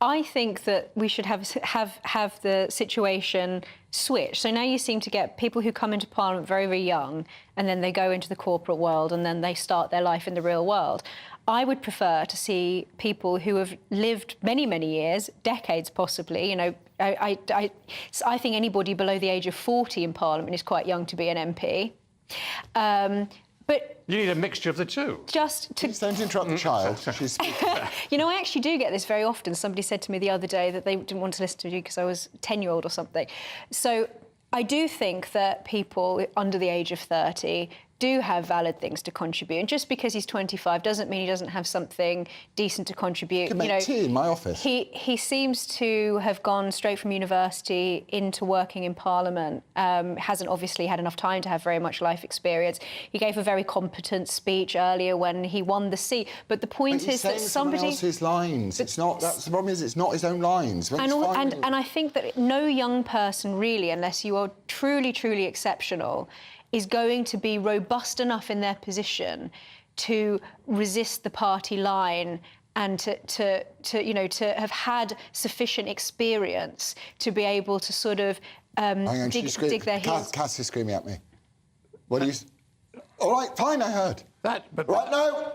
I think that we should have the situation switch. So now you seem to get people who come into Parliament very, very young, and then they go into the corporate world, and then they start their life in the real world. I would prefer to see people who have lived many, many years, decades possibly. You know, I think anybody below the age of 40 in Parliament is quite young to be an MP. But you need a mixture of the two. Please don't interrupt the child. She's speaking. You know, I actually do get this very often. Somebody said to me the other day that they didn't want to listen to you because I was 10-year-old or something. So I do think that people under the age of 30 do have valid things to contribute, and just because he's 25 doesn't mean he doesn't have something decent to contribute. You can make tea in my office. He seems to have gone straight from university into working in Parliament. Hasn't obviously had enough time to have very much life experience. He gave a very competent speech earlier when he won the seat. But the point is that somebody someone else's lines. It's not. That's the problem. Is it's not his own lines. And I think that no young person really, unless you are truly, truly exceptional, is going to be robust enough in their position to resist the party line and to have had sufficient experience to be able to sort of dig their heels. Cass is screaming at me. What do you? All right, fine, I heard. That, but right, no.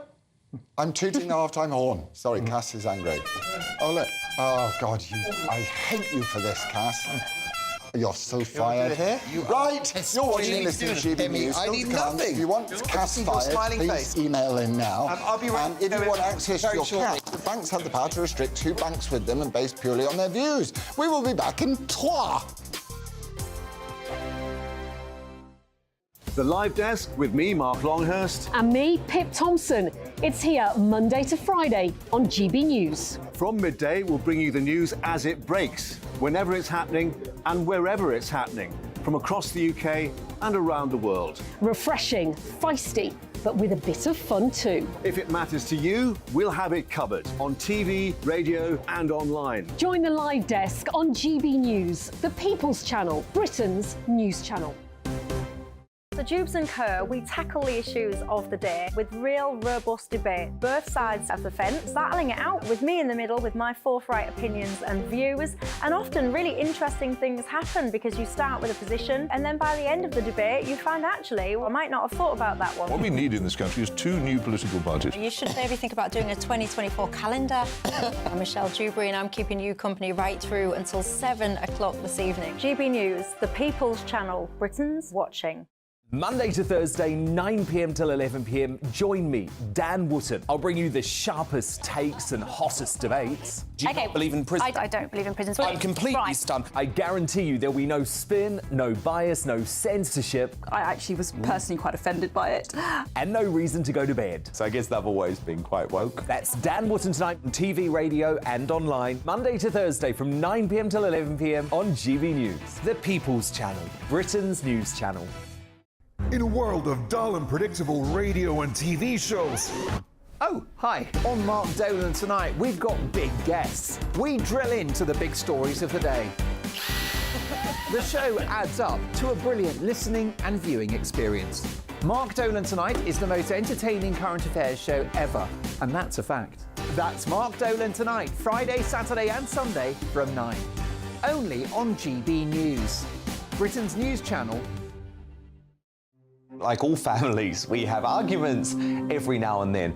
I'm tooting the half-time horn. Sorry, Cass is angry. Oh look. Oh God, I hate you for this, Cass. You're so fired. Right, you're watching this in GBNews. I need nothing. If you want Cass fired, please email in now. I'll be right. If you want access to your cash, the banks have the power to restrict who banks with them and based purely on their views. We will be back in trois. The Live Desk with me, Mark Longhurst. And me, Pip Thompson. It's here Monday to Friday on GB News. From midday, we'll bring you the news as it breaks, whenever it's happening and wherever it's happening, from across the UK and around the world. Refreshing, feisty, but with a bit of fun too. If it matters to you, we'll have it covered on TV, radio and online. Join the Live Desk on GB News, the People's Channel, Britain's news channel. So Jubes & Co, we tackle the issues of the day with real, robust debate, both sides of the fence, battling it out with me in the middle with my forthright opinions and views. And often really interesting things happen because you start with a position and then by the end of the debate you find actually, well, I might not have thought about that one. What we need in this country is 2 new political parties. You should maybe think about doing a 2024 calendar. I'm Michelle Dewberry and I'm keeping you company right through until 7 o'clock this evening. GB News, the People's Channel, Britain's watching. Monday to Thursday, 9 p.m. till 11 p.m. Join me, Dan Wootton. I'll bring you the sharpest takes and hottest debates. Do you not believe in prison? I don't believe in prison. I'm completely stunned. I guarantee you there'll be no spin, no bias, no censorship. I actually was personally quite offended by it. And no reason to go to bed. So I guess they've always been quite woke. That's Dan Wootton tonight on TV, radio and online. Monday to Thursday from 9 p.m. till 11 p.m. on GB News. The People's Channel, Britain's news channel. In a world of dull and predictable radio and TV shows. Oh, hi. On Mark Dolan tonight, we've got big guests. We drill into the big stories of the day. The show adds up to a brilliant listening and viewing experience. Mark Dolan Tonight is the most entertaining current affairs show ever, and that's a fact. That's Mark Dolan Tonight, Friday, Saturday and Sunday from 9. Only on GB News, Britain's news channel. Like all families, we have arguments every now and then,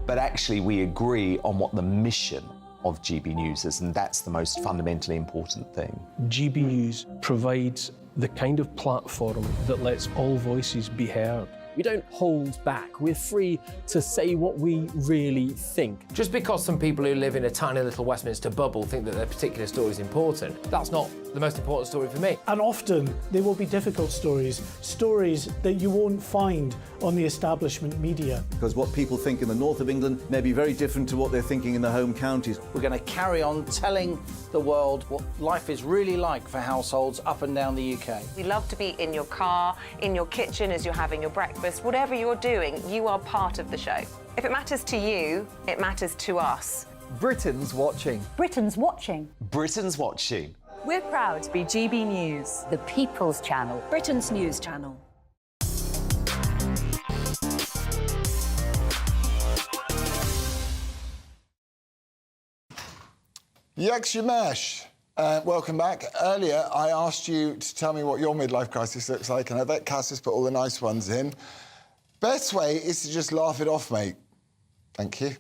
but actually we agree on what the mission of GB News is, and that's the most fundamentally important thing. GB News provides the kind of platform that lets all voices be heard. We don't hold back. We're free to say what we really think. Just because some people who live in a tiny little Westminster bubble think that their particular story is important, that's not the most important story for me. And often they will be difficult stories, stories that you won't find on the establishment media. Because what people think in the north of England may be very different to what they're thinking in the home counties. We're going to carry on telling the world what life is really like for households up and down the UK. We love to be in your car, in your kitchen as you're having your breakfast, whatever you're doing, you are part of the show. If it matters to you, it matters to us. Britain's watching. Britain's watching. Britain's watching. We're proud to be GB News, The People's Channel. Britain's news channel. Yakshimash, welcome back. Earlier, I asked you to tell me what your midlife crisis looks like, and I bet Cass has put all the nice ones in. Best way is to just laugh it off, mate. Thank you.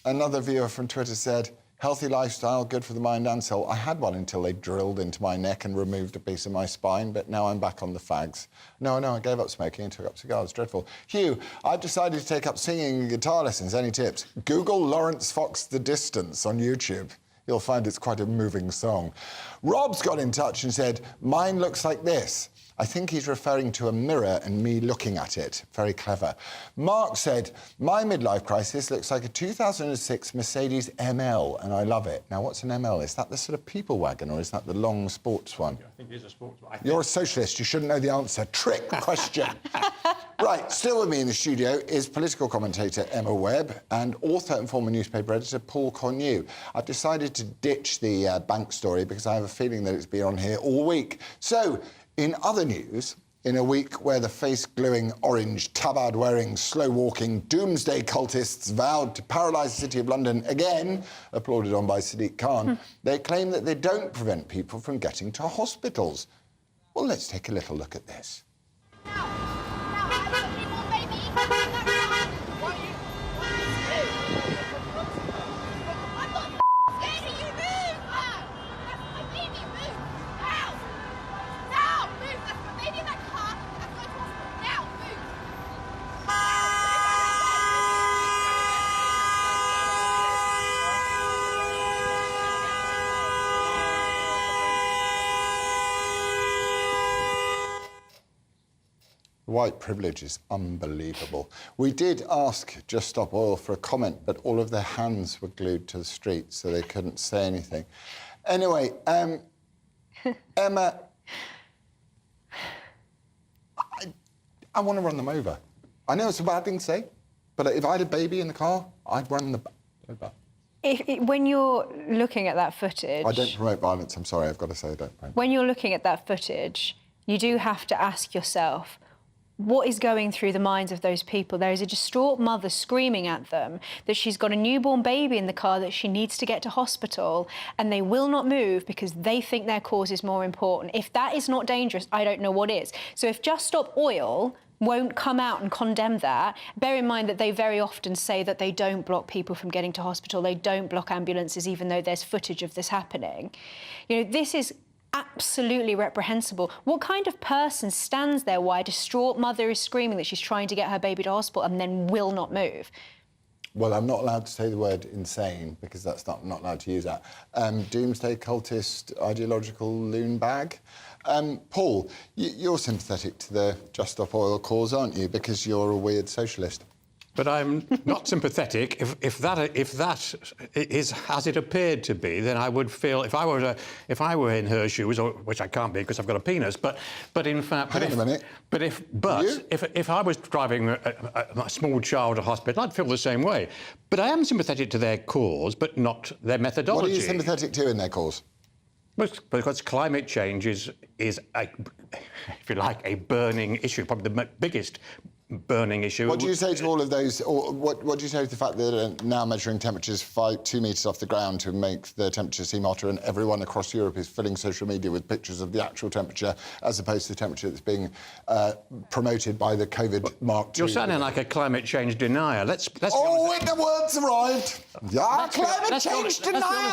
Another viewer from Twitter said, healthy lifestyle, good for the mind and soul. I had one until they drilled into my neck and removed a piece of my spine, but now I'm back on the fags. No, I gave up smoking and took up cigars. Dreadful. Hugh, I've decided to take up singing and guitar lessons. Any tips? Google Laurence Fox The Distance on YouTube. You'll find it's quite a moving song. Rob's got in touch and said, mine looks like this. I think he's referring to a mirror and me looking at it. Very clever. Mark said, my midlife crisis looks like a 2006 Mercedes ML, and I love it. Now, what's an ML? Is that the sort of people wagon, or is that the long sports one? I think it is a sports one. You're a socialist. You shouldn't know the answer. Trick question. Right, still with me in the studio is political commentator Emma Webb and author and former newspaper editor Paul Cornu. I've decided to ditch the bank story because I have a feeling that it's been on here all week. So, in other news, in a week where the face-gluing, orange, tabard-wearing, slow-walking, doomsday cultists vowed to paralyse the City of London again, applauded on by Sadiq Khan, they claim that they don't prevent people from getting to hospitals. Well, let's take a little look at this. White privilege is unbelievable. We did ask Just Stop Oil for a comment, but all of their hands were glued to the street, so they couldn't say anything. Anyway, Emma, I want to run them over. I know it's a bad thing to say, but if I had a baby in the car, I'd run them over. When you're looking at that footage... I don't promote violence, I'm sorry, I've got to say I don't promote. When you're looking at that footage, you do have to ask yourself, what is going through the minds of those people? There is a distraught mother screaming at them that she's got a newborn baby in the car that she needs to get to hospital, and they will not move because they think their cause is more important. If that is not dangerous, I don't know what is. So if Just Stop Oil won't come out and condemn that, bear in mind that they very often say that they don't block people from getting to hospital, they don't block ambulances, even though there's footage of this happening. You know, this is absolutely reprehensible. What kind of person stands there while a distraught mother is screaming that she's trying to get her baby to hospital and then will not move? Well, I'm not allowed to say the word insane because that's not allowed to use that. Doomsday cultist, ideological loon bag. Paul, you're sympathetic to the Just Stop Oil cause, aren't you? Because you're a weird socialist. But I'm not sympathetic. If that is as it appeared to be, then I would feel if I were in her shoes, or which I can't be because I've got a penis. But in fact, if I was driving a small child to hospital, I'd feel the same way. But I am sympathetic to their cause, but not their methodology. What are you sympathetic to in their cause? Because climate change is if you like, a burning issue, probably the biggest burning issue. What do you say to all of those, or what do you say to the fact that they're now measuring temperatures 2 metres off the ground to make the temperature seem hotter, and everyone across Europe is filling social media with pictures of the actual temperature as opposed to the temperature that's being promoted by the COVID Mark II? You're sounding like a climate change denier. Let's oh, the words arrived! Climate change denier! Let's be honest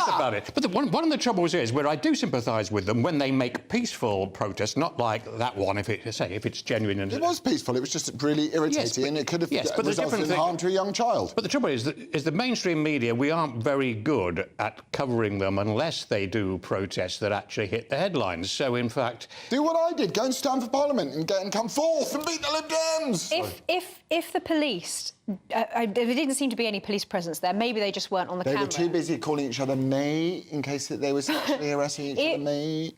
about it. But one of the troubles is where I do sympathise with them when they make peaceful protests, not like that one, if it's genuine. And it was peaceful. It was just really really irritating and it could have resulted in harm to a young child. But the trouble is that the mainstream media, we aren't very good at covering them unless they do protests that actually hit the headlines. So, in fact... Do what I did, go and stand for Parliament and come forth and beat the Lib Dems! If the police... there didn't seem to be any police presence there. Maybe they just weren't on the camera. They were too busy calling each other May in case that they were sexually harassing each other, May.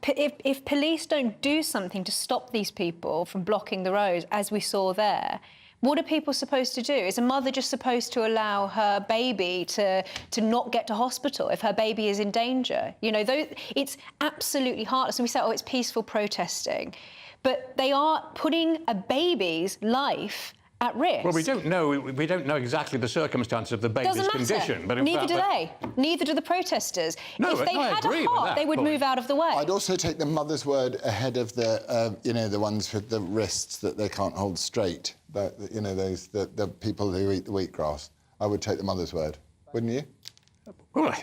If police don't do something to stop these people from blocking the roads, as we saw there, what are people supposed to do? Is a mother just supposed to allow her baby to not get to hospital if her baby is in danger? You know, it's absolutely heartless. And we say, oh, it's peaceful protesting. But they are putting a baby's life at risk. Well, we don't know exactly the circumstances of the baby's condition. But neither do they. Neither do the protesters. No, if they had a heart, they would move out of the way. I'd also take the mother's word ahead of the, the ones with the wrists that they can't hold straight. The people who eat the wheatgrass. I would take the mother's word, wouldn't you? Well,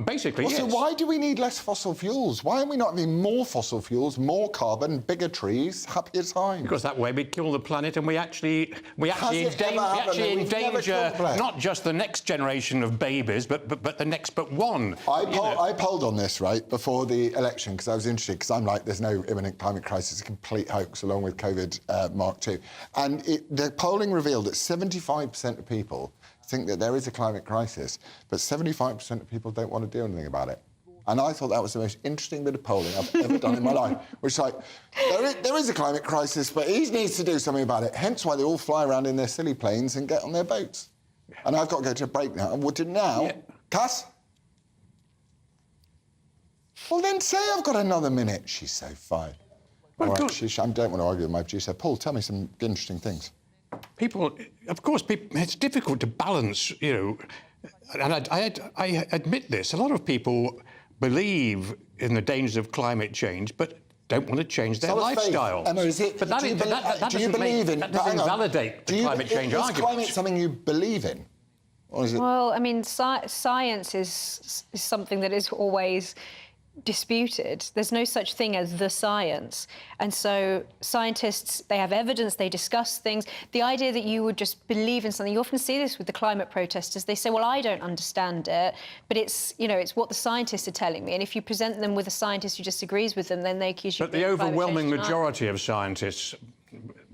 basically, yes. So why do we need less fossil fuels? Why are we not having more fossil fuels, more carbon, bigger trees, happier times? Because that way we kill the planet and we actually endanger not just the next generation of babies, but the next but one. I polled on this, right, before the election, because I was interested, because I'm like, there's no imminent climate crisis, it's a complete hoax, along with COVID Mark II. And the polling revealed that 75% of people think that there is a climate crisis, but 75% of people don't want to do anything about it. And I thought that was the most interesting bit of polling I've ever done in my life, which like, there is a climate crisis, but he needs to do something about it, hence why they all fly around in their silly planes and get on their boats. And I've got to go to a break now, and what did now? Yeah. Cass? Well, then say I've got another minute. She's so fine. Well, all right, I don't want to argue with my producer. Paul, tell me some interesting things. It's difficult to balance, and I admit this. A lot of people believe in the dangers of climate change, but don't want to change their lifestyle. Emma, is it? But that doesn't invalidate the climate change argument. Is climate something you believe in? Or is it... Well, I mean, science is something that is always disputed. There's no such thing as the science. And so scientists, they have evidence, they discuss things. The idea that you would just believe in something, you often see this with the climate protesters. They say, well, I don't understand it, but it's what the scientists are telling me. And if you present them with a scientist who disagrees with them, then they accuse you of being But the overwhelming majority of scientists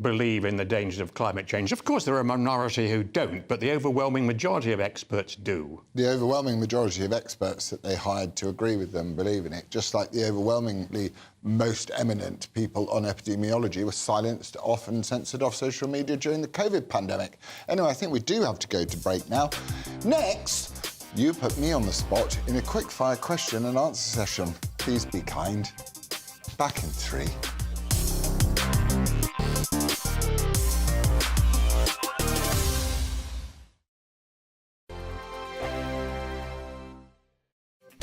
believe in the dangers of climate change. Of course, there are a minority who don't, but the overwhelming majority of experts do. The overwhelming majority of experts that they hired to agree with them believe in it, just like the overwhelmingly most eminent people on epidemiology were silenced off and censored off social media during the COVID pandemic. Anyway, I think we do have to go to break now. Next, you put me on the spot in a quick-fire question and answer session. Please be kind. Back in 3.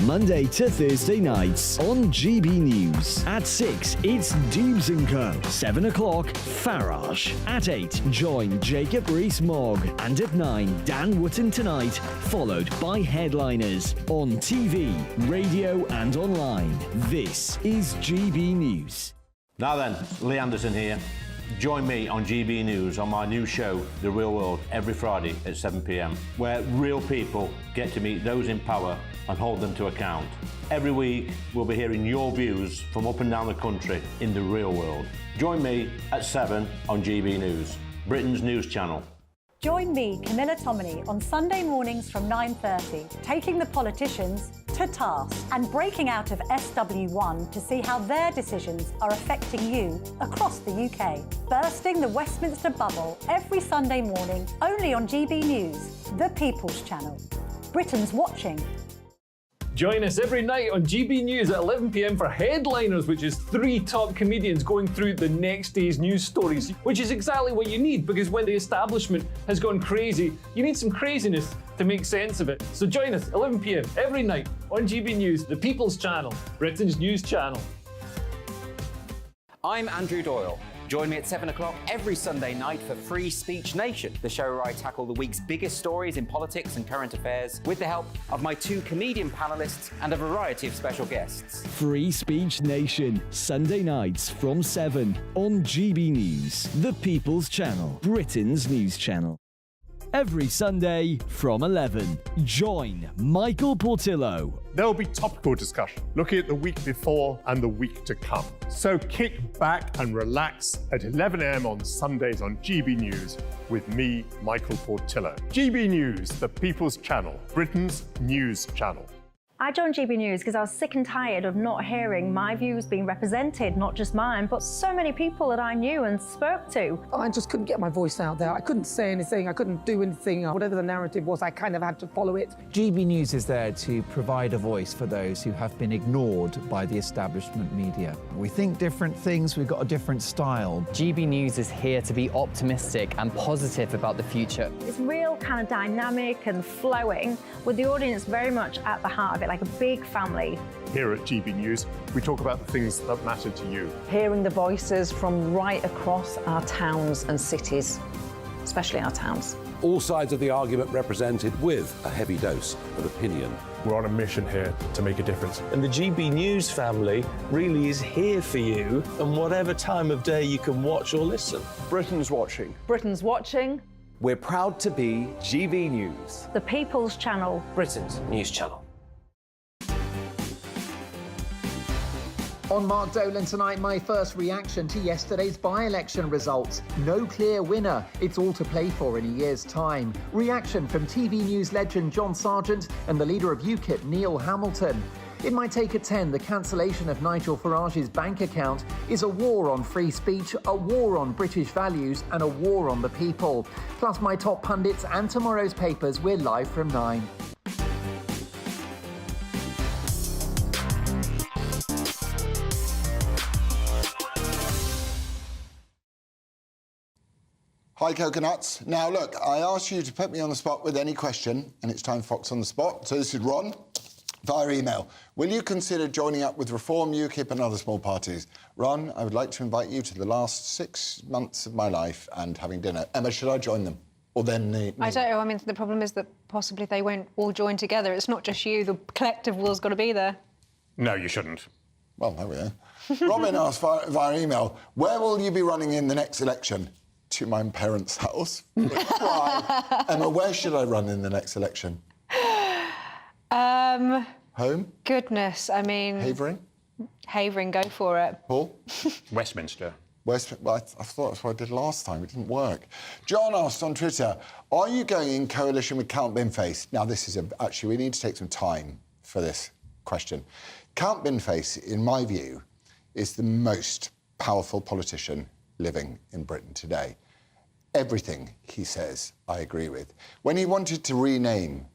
Monday to Thursday nights on GB News. At 6, it's Dubes & Co. 7 o'clock, Farage. At 8, join Jacob Rees-Mogg. And at 9, Dan Wootton Tonight, followed by headliners on TV, radio and online. This is GB News. Now then, Lee Anderson here. Join me on GB News on my new show, The Real World, every Friday at 7 p.m, where real people get to meet those in power and hold them to account. Every week, we'll be hearing your views from up and down the country in the real world. Join me at 7 on GB News, Britain's news channel. Join me, Camilla Tominey, on Sunday mornings from 9:30, taking the politicians to task and breaking out of SW1 to see how their decisions are affecting you across the UK. Bursting the Westminster bubble every Sunday morning, only on GB News, the People's Channel. Britain's watching. Join us every night on GB News at 11 p.m. for Headliners, which is 3 top comedians going through the next day's news stories, which is exactly what you need, because when the establishment has gone crazy, you need some craziness to make sense of it. So join us 11 p.m. every night on GB News, the People's Channel, Britain's news channel. I'm Andrew Doyle. Join me at 7 o'clock every Sunday night for Free Speech Nation, the show where I tackle the week's biggest stories in politics and current affairs with the help of my 2 comedian panellists and a variety of special guests. Free Speech Nation, Sunday nights from 7 on GB News, the People's Channel, Britain's news channel. Every Sunday from 11, join Michael Portillo. There will be topical discussion, looking at the week before and the week to come. So kick back and relax at 11 a.m. on Sundays on GB News with me, Michael Portillo. GB News, the People's Channel, Britain's news channel. I joined GB News because I was sick and tired of not hearing my views being represented, not just mine, but so many people that I knew and spoke to. I just couldn't get my voice out there. I couldn't say anything, I couldn't do anything. Whatever the narrative was, I kind of had to follow it. GB News is there to provide a voice for those who have been ignored by the establishment media. We think different things, we've got a different style. GB News is here to be optimistic and positive about the future. It's real kind of dynamic and flowing, with the audience very much at the heart of it, like a big family. Here at GB News, we talk about the things that matter to you. Hearing the voices from right across our towns and cities, especially our towns. All sides of the argument represented with a heavy dose of opinion. We're on a mission here to make a difference. And the GB News family really is here for you, and whatever time of day you can watch or listen. Britain's watching. Britain's watching. We're proud to be GB News, the People's Channel, Britain's news channel. On Mark Dolan tonight, my first reaction to yesterday's by-election results. No clear winner. It's all to play for in a year's time. Reaction from TV News legend John Sargent and the leader of UKIP, Neil Hamilton. In my take at 10, the cancellation of Nigel Farage's bank account is a war on free speech, a war on British values and a war on the people. Plus my top pundits and tomorrow's papers. We're live from 9. Hi, Coconuts. Now, look, I asked you to put me on the spot with any question, and it's time Fox on the spot. So this is Ron, via email. Will you consider joining up with Reform, UKIP and other small parties? Ron, I would like to invite you to the last 6 months of my life and having dinner. Emma, should I join them? Or then me? I don't know. I mean, the problem is that possibly they won't all join together. It's not just you. The collective will's got to be there. No, you shouldn't. Well, there we are. Robin asked via email, where will you be running in the next election? To my parents' house. Why? Emma, where should I run in the next election? Home? Goodness, I mean... Havering? Havering, go for it. Paul? Westminster. Well, I thought that's what I did last time. It didn't work. John asked on Twitter, are you going in coalition with Count Binface? Now, this is actually, we need to take some time for this question. Count Binface, in my view, is the most powerful politician living in Britain today. Everything he says, I agree with. When he wanted to rename,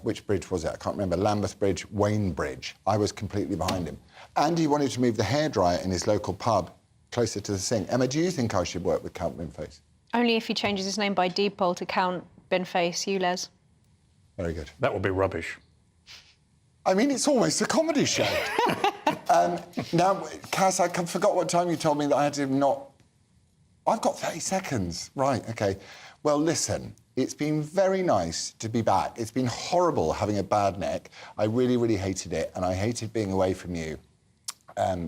which bridge was it? I can't remember, Lambeth Bridge, Wayne Bridge, I was completely behind him. And he wanted to move the hairdryer in his local pub closer to the sink. Emma, do you think I should work with Count Binface? Only if he changes his name by deed poll to Count Binface Ulez. Very good. That would be rubbish. I mean, it's almost a comedy show. Now, Cass, I forgot what time you told me that I had to not... I've got 30 seconds. Right, OK. Well, listen, it's been very nice to be back. It's been horrible having a bad neck. I really, really hated it, and I hated being away from you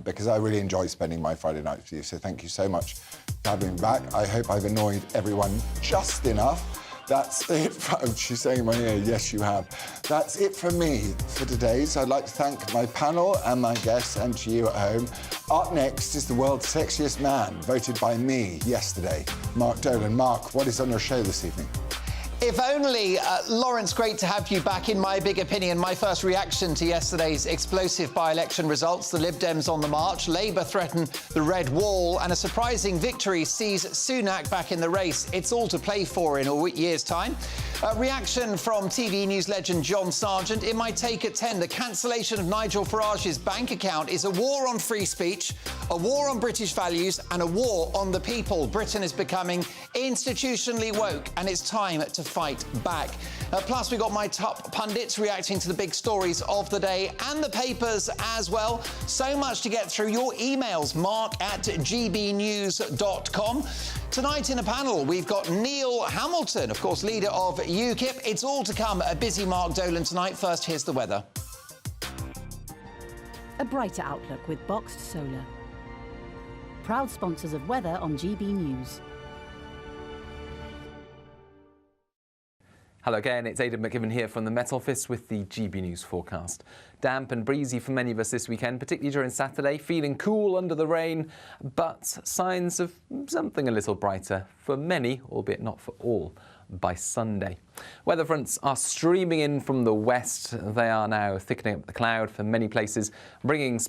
because I really enjoy spending my Friday nights with you. So thank you so much for having me back. I hope I've annoyed everyone just enough. That's it. She's saying in my ear, yes, you have. That's it from me for today. So I'd like to thank my panel and my guests and to you at home. Up next is the world's sexiest man, voted by me yesterday, Mark Dolan. Mark, what is on your show this evening? If only. Laurence, great to have you back. In my big opinion, my first reaction to yesterday's explosive by-election results, the Lib Dems on the march, Labour threaten the Red Wall, and a surprising victory sees Sunak back in the race. It's all to play for in a year's time. Reaction from TV News legend John Sargent. In my take at 10, the cancellation of Nigel Farage's bank account is a war on free speech, A war on British values and a war on the people. Britain is becoming institutionally woke and it's time to fight back. Plus, we got my top pundits reacting to the big stories of the day and the papers as well. So much to get through. Your emails, mark@gbnews.com. Tonight in a panel, we've got Neil Hamilton, of course, leader of UKIP. It's all to come. A busy Mark Dolan tonight. First, here's the weather. A brighter outlook with Boxed Solar. Proud sponsors of weather on GB News. Hello again, it's Aidan McGivern here from the Met Office with the GB News forecast. Damp and breezy for many of us this weekend, particularly during Saturday, feeling cool under the rain, but signs of something a little brighter for many, albeit not for all, by Sunday. Weather fronts are streaming in from the west. They are now thickening up the cloud for many places, bringing